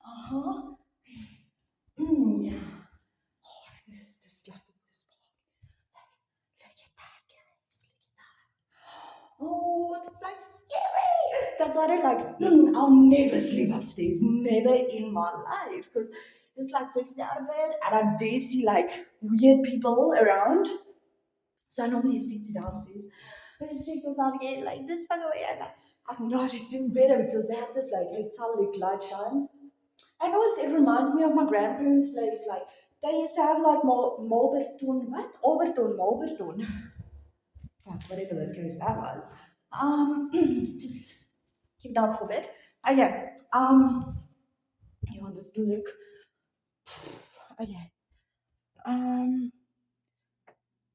Uh-huh. Yeah. Oh, and this just like the worst part. Look at that, guys. Look at that. Oh, it's like scary. That's why I don't like. I'll never sleep upstairs. Never in my life. Because this like freaks me out of bed. And I dare see like weird people around. So I normally stick to downstairs. But just check this out again. Like this, by the way, I'm noticing better because they have this like hotel light shines. And also, it reminds me of my grandparents' place. Like they used to have like Malberton, what? Malberton. Fuck, whatever the case that was. Just keep down for a bit. Okay. You want this to look? Okay. Um,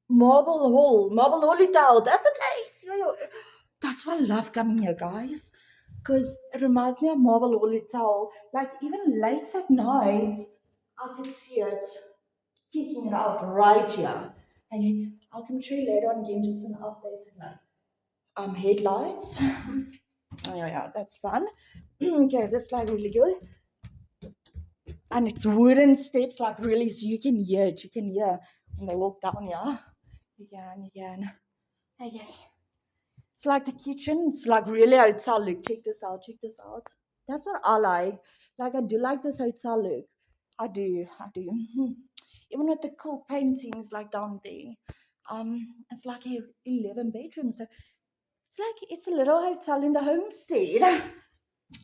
Marble Hotel. That's a place. That's why I love coming here, guys. Because it reminds me of Marble Hotel. Like even late at night, I could see it kicking it out right here. And I'll come show you later on again just an updated like headlights. Oh yeah, that's fun. Okay, this is like really good. And it's wooden steps, like really, so you can hear it. You can hear when they walk down here. Again, again. Okay. It's like the kitchen. It's like really hotel look. Check this out. Check this out. That's what I like. Like I do like this hotel look. I do. I do. Even with the cool paintings like down there. It's like 11 bedrooms. So it's like it's a little hotel in the homestead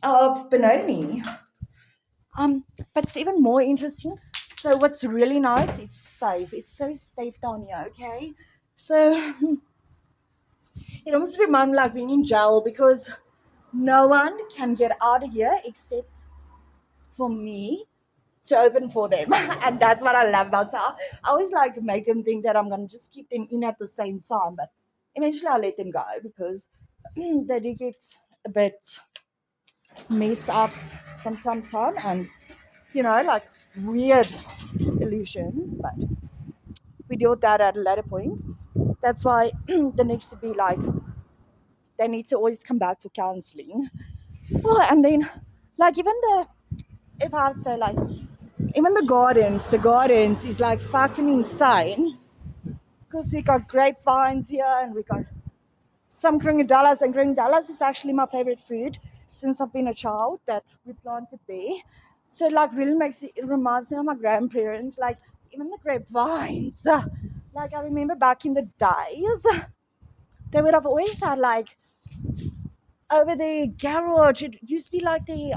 of Benoni. But it's even more interesting. So what's really nice, it's safe. It's so safe down here, okay? So it almost reminds me like being in jail because no one can get out of here except for me to open for them. And that's what I love about it. I always like make them think that I'm gonna just keep them in at the same time, but eventually I let them go because they do get a bit messed up from time to time and like weird illusions, but we deal with that at a later point. That's why there needs to be like they need to always come back for counseling. Oh, and then like even the if I'd say like even the gardens is like fucking insane because we got grapevines here and we got some gringadillas, and gringadillas is actually my favorite food since I've been a child that we planted there. So it like really it reminds me of my grandparents, like even the grapevines. Like I remember back in the days, they would have always had like over the garage. It used to be like the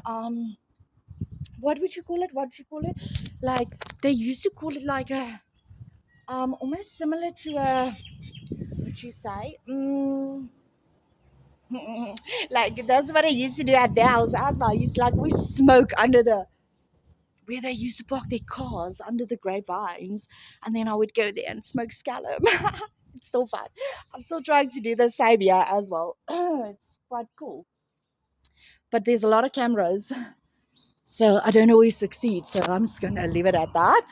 what would you call it? What would you call it? Like they used to call it like a almost similar to a what would you say? Like that's what I used to do at the house as well. I used to like we smoke under the where they used to park their cars under the grapevines, and then I would go there and smoke scallop. It's so fun. I'm still trying to do the same here as well. It's quite cool, but there's a lot of cameras, so I don't always succeed. So I'm just gonna leave it at that.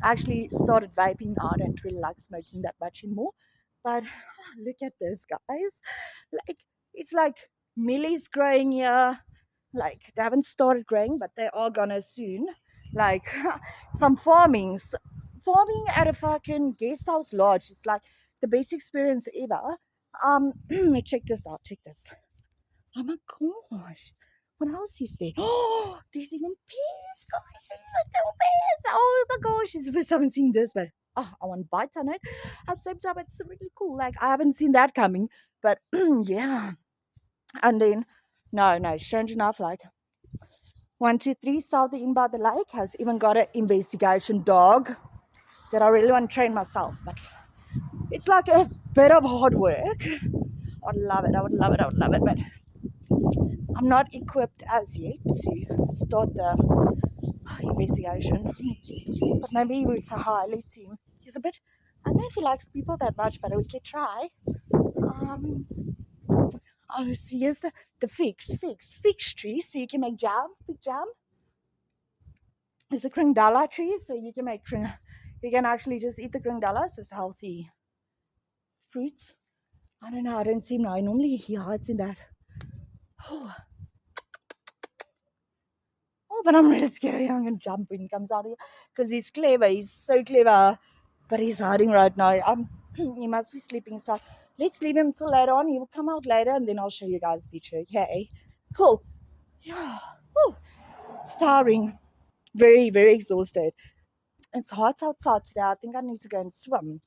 I actually started vaping now. I don't really like smoking that much anymore. But look at this, guys. Like it's like millies growing here. Like they haven't started growing, but they are gonna soon. Like some farming at a fucking guest house lodge. It's like the best experience ever. Check this out. Check this. Oh my gosh. What else is there? Oh, there's even pears, guys. There's like little pears. Oh my gosh. It's the first time I've seen this, but I want bites on it. At the same time, it's really cool. Like I haven't seen that coming. But yeah. And then no, strange enough, like 123 South in by the lake has even got an investigation dog that I really want to train myself. But it's like a bit of hard work. I'd love it. I would love it. I would love it. But I'm not equipped as yet to start the investigation. But maybe it's a high. Let's see. He's a bit. I don't know if he likes people that much, but we can try. Um, oh, so here's the fig tree, so you can make jam, fig jam. It's a kringdala tree, so you can make you can actually just eat the kringdalas. It's healthy fruit. I don't know. I don't see him now. Normally he hides in that. Oh, But I'm really scared I'm going to jump when he comes out here because he's clever. He's so clever. But he's hiding right now. He must be sleeping. So let's leave him till later on. He will come out later and then I'll show you guys the picture. Okay. Cool. Yeah. Woo. It's tiring. Very, very exhausted. It's hot outside today. I think I need to go and swim.